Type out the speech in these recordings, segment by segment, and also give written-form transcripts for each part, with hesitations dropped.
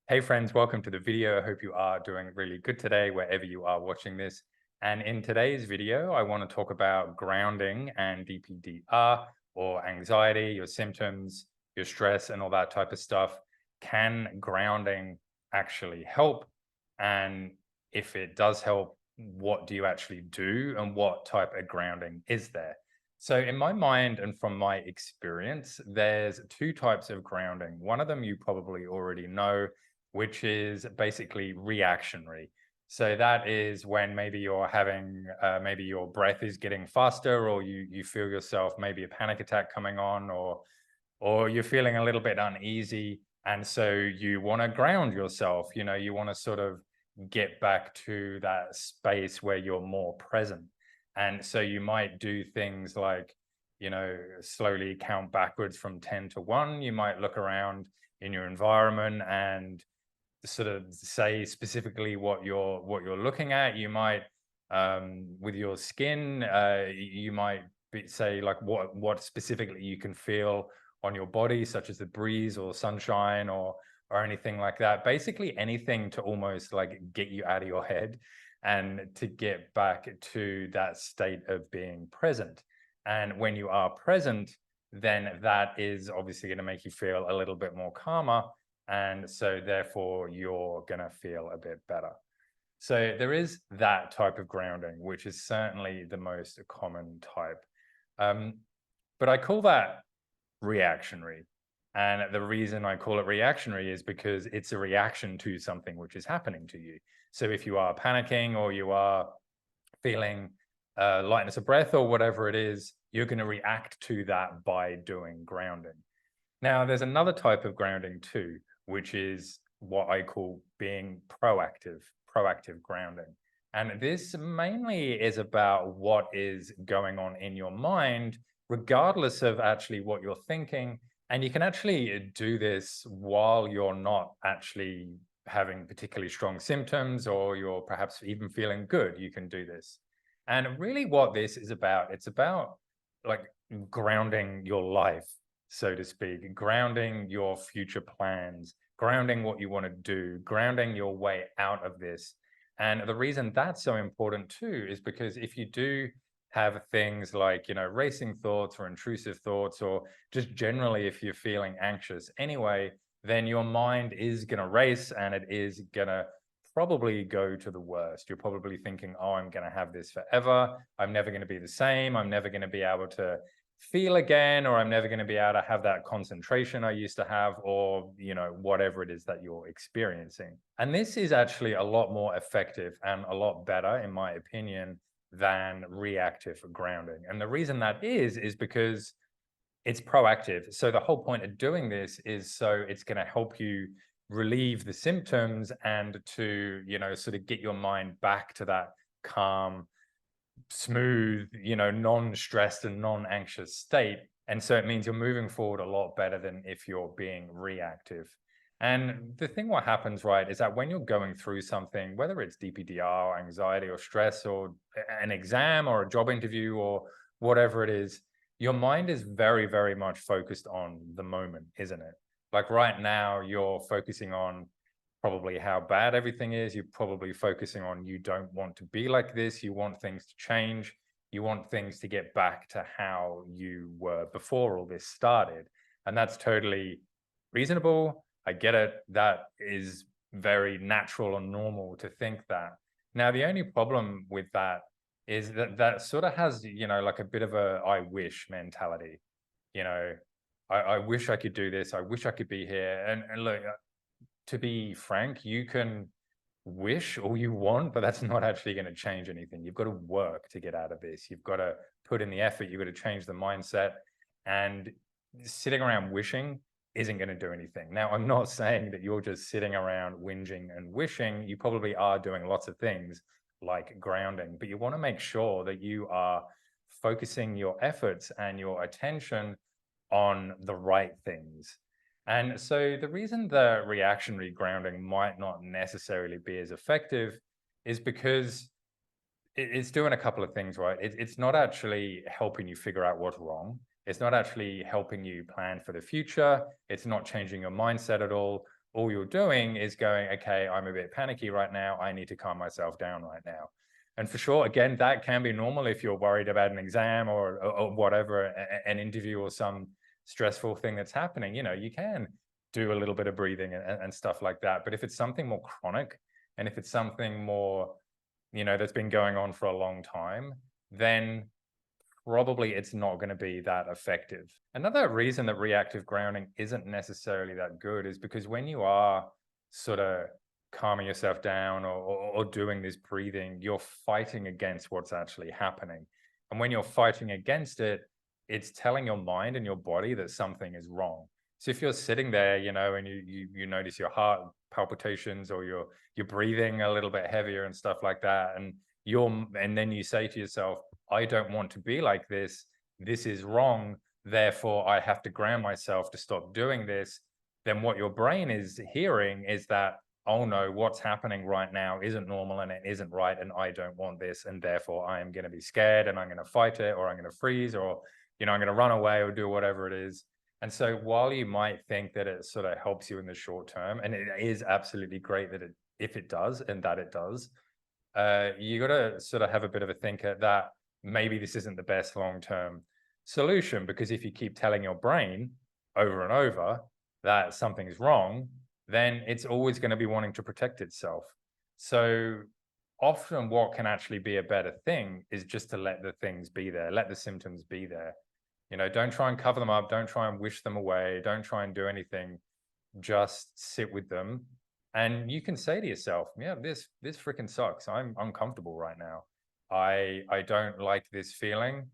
Hey friends, welcome to the video. I hope you are doing really good today, wherever you are watching this. And in today's video, I want to talk about grounding and DPDR, or anxiety, your symptoms, your stress, and all that type of stuff. Can grounding actually help? And if it does help, what do you actually do? And what type of grounding is there? So, in my mind and from my experience, there's two types of grounding. One of them you probably already know, which is basically reactionary. So that is when maybe you're having, maybe your breath is getting faster, or you feel yourself maybe a panic attack coming on, or you're feeling a little bit uneasy, and so you want to ground yourself. You want to sort of get back to that space where you're more present, and so you might do things like, slowly count backwards from 10 to 1. You might look around in your environment and sort of say specifically what you're looking at. You might, with your skin, you might say like what specifically you can feel on your body, such as the breeze or sunshine, or anything like that. Basically anything to almost like get you out of your head and to get back to that state of being present. And when you are present, then that is obviously going to make you feel a little bit more calmer, and so therefore you're going to feel a bit better. So there is that type of grounding, which is certainly the most common type. Um, but I call that reactionary. And the reason I call it reactionary is because it's a reaction to something which is happening to you. So if you are panicking, or you are feeling lightness of breath, or whatever it is, you're going to react to that by doing grounding. Now, there's another type of grounding too, which is what I call being proactive grounding. And this mainly is about what is going on in your mind, regardless of actually what you're thinking. And you can actually do this while you're not actually having particularly strong symptoms, or you're perhaps even feeling good. You can do this. And really, what this is about, it's about like grounding your life, so to speak, grounding your future plans, grounding what you want to do, grounding your way out of this. And the reason that's so important too is because if you do have things like, racing thoughts or intrusive thoughts, or just generally if you're feeling anxious anyway, then your mind is going to race, and it is going to probably go to the worst. You're probably thinking, oh, I'm going to have this forever. I'm never going to be the same. I'm never going to be able to feel again, or I'm never going to be able to have that concentration I used to have, or whatever it is that you're experiencing. And this is actually a lot more effective and a lot better, in my opinion, than reactive grounding. And the reason that is because it's proactive. So the whole point of doing this is so it's going to help you relieve the symptoms, and to sort of get your mind back to that calm, smooth, non-stressed and non-anxious state. And so it means you're moving forward a lot better than if you're being reactive. And the thing what happens, right, is that when you're going through something, whether it's DPDR, anxiety or stress, or an exam or a job interview, or whatever it is, your mind is very, very much focused on the moment, isn't it? Like right now, you're focusing on probably how bad everything is. You're probably focusing on, you don't want to be like this. You want things to change. You want things to get back to how you were before all this started. And that's totally reasonable. I get it. That is very natural and normal to think that. Now, the only problem with that is that that sort of has, like a bit of a I wish mentality. You know, I wish I could do this. I wish I could be here. And look, to be frank, you can wish all you want, but that's not actually going to change anything. You've got to work to get out of this. You've got to put in the effort. You've got to change the mindset. And sitting around wishing isn't going to do anything. Now, I'm not saying that you're just sitting around whinging and wishing. You probably are doing lots of things like grounding, but you want to make sure that you are focusing your efforts and your attention on the right things. And so the reason the reactionary grounding might not necessarily be as effective is because it's doing a couple of things, right? It's not actually helping you figure out what's wrong. It's not actually helping you plan for the future. It's not changing your mindset at all. all you're doing is going, okay, I'm a bit panicky right now. I need to calm myself down right now. And for sure, again, that can be normal if you're worried about an exam or whatever, an interview or some stressful thing that's happening. You can do a little bit of breathing and stuff like that. But if it's something more chronic, and if it's something more, that's been going on for a long time, then probably it's not going to be that effective. Another reason that reactive grounding isn't necessarily that good is because when you are sort of calming yourself down or doing this breathing, you're fighting against what's actually happening. And when you're fighting against it, it's telling your mind and your body that something is wrong. So if you're sitting there, and you notice your heart palpitations, or you're breathing a little bit heavier and stuff like that, and then you say to yourself, I don't want to be like this. This is wrong. Therefore, I have to ground myself to stop doing this. Then what your brain is hearing is that, oh no, what's happening right now isn't normal and it isn't right. And I don't want this. And therefore, I am going to be scared and I'm going to fight it, or I'm going to freeze, or, I'm going to run away or do whatever it is. And so while you might think that it sort of helps you in the short term, and it is absolutely great that if it does, and that it does, you got to sort of have a bit of a think that maybe this isn't the best long-term solution, because if you keep telling your brain over and over that something's wrong, then it's always going to be wanting to protect itself. So often what can actually be a better thing is just to let the things be there, let the symptoms be there. Don't try and cover them up, don't try and wish them away, don't try and do anything, just sit with them. And you can say to yourself, yeah, this freaking sucks. I'm uncomfortable right now. I don't like this feeling,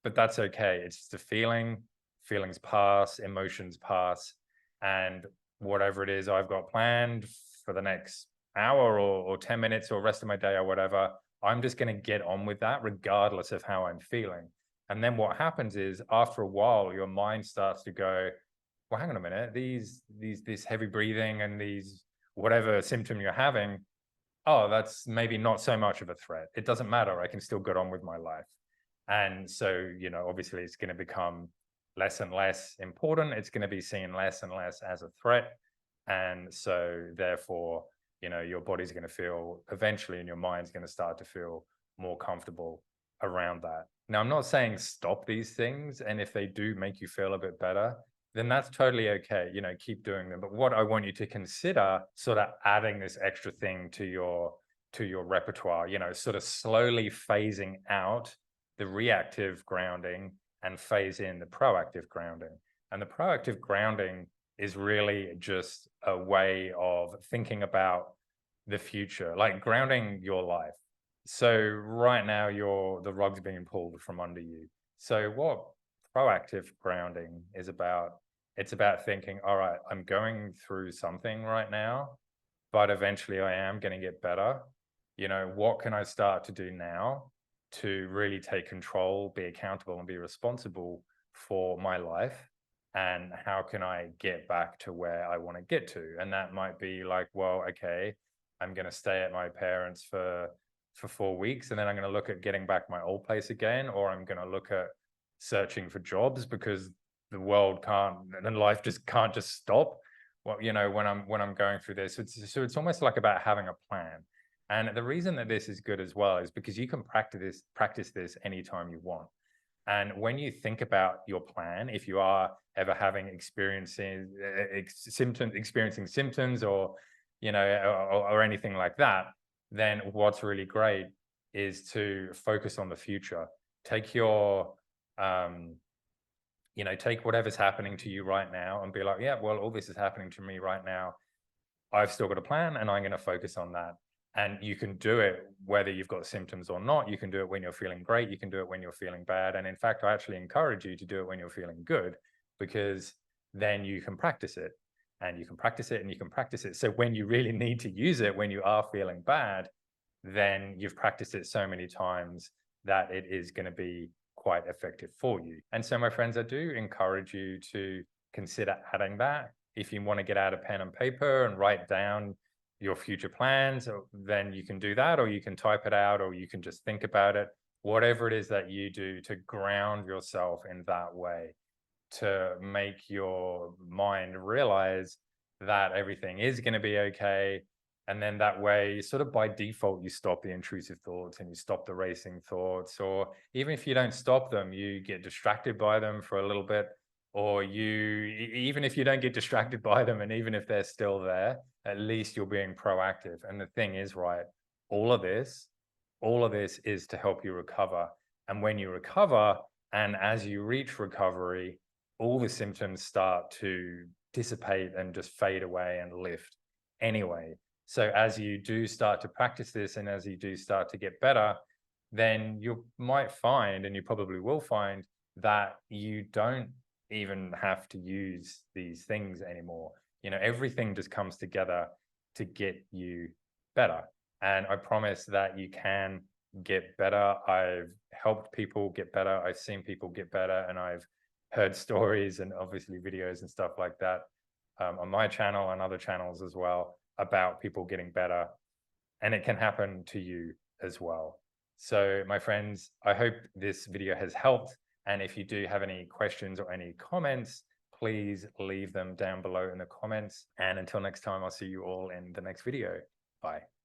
but that's okay. It's just a feeling. Feelings pass, emotions pass, and whatever it is I've got planned for the next hour or 10 minutes or rest of my day or whatever, I'm just going to get on with that regardless of how I'm feeling. And then what happens is, after a while, your mind starts to go, well, hang on a minute, this heavy breathing and these whatever symptom you're having, oh, that's maybe not so much of a threat. It doesn't matter. I can still get on with my life. And so, obviously it's going to become less and less important. It's going to be seen less and less as a threat. And so therefore, your body's going to feel eventually, and your mind's going to start to feel more comfortable around that. Now, I'm not saying stop these things. And if they do make you feel a bit better, then that's totally okay. Keep doing them. But what I want you to consider, sort of adding this extra thing to your repertoire, sort of slowly phasing out the reactive grounding and phase in the proactive grounding. And the proactive grounding is really just a way of thinking about the future, like grounding your life. So right now the rug's being pulled from under you. So what proactive grounding is about, it's about thinking, all right, I'm going through something right now, but eventually I am going to get better. What can I start to do now to really take control, be accountable, and be responsible for my life? And how can I get back to where I want to get to? And that might be like, well, okay, I'm going to stay at my parents for 4 weeks, and then I'm going to look at getting back my old place again, or I'm going to look at searching for jobs, because the world can't, and life just can't just stop. Well, when I'm going through this, it's almost like about having a plan. And the reason that this is good as well is because you can practice this anytime you want. And when you think about your plan, if you are ever having experiencing symptoms, or or anything like that, then what's really great is to focus on the future. Take your take whatever's happening to you right now and be like, yeah, well, all this is happening to me right now. I've still got a plan, and I'm going to focus on that. And you can do it whether you've got symptoms or not. You can do it when you're feeling great. You can do it when you're feeling bad. And in fact, I actually encourage you to do it when you're feeling good, because then you can practice it, and you can practice it, and you can practice it. So when you really need to use it, when you are feeling bad, then you've practiced it so many times that it is going to be quite effective for you. And so, my friends, I do encourage you to consider adding that. If you want to get out a pen and paper and write down your future plans, then you can do that, or you can type it out, or you can just think about it. Whatever it is that you do to ground yourself in that way, to make your mind realize that everything is going to be okay. And then that way, sort of by default, you stop the intrusive thoughts and you stop the racing thoughts. Or even if you don't stop them, you get distracted by them for a little bit. Or even if you don't get distracted by them, and even if they're still there, at least you're being proactive. And the thing is, right, all of this, all of this is to help you recover. And when you recover, and as you reach recovery, all the symptoms start to dissipate and just fade away and lift anyway. So as you do start to practice this and as you do start to get better, then you might find, and you probably will find, that you don't even have to use these things anymore. Everything just comes together to get you better. And I promise that you can get better. I've helped people get better. I've seen people get better, and I've heard stories and obviously videos and stuff like that on my channel and other channels as well about people getting better. And it can happen to you as well. So my friends, I hope this video has helped. And if you do have any questions or any comments, please leave them down below in the comments. And until next time, I'll see you all in the next video. Bye.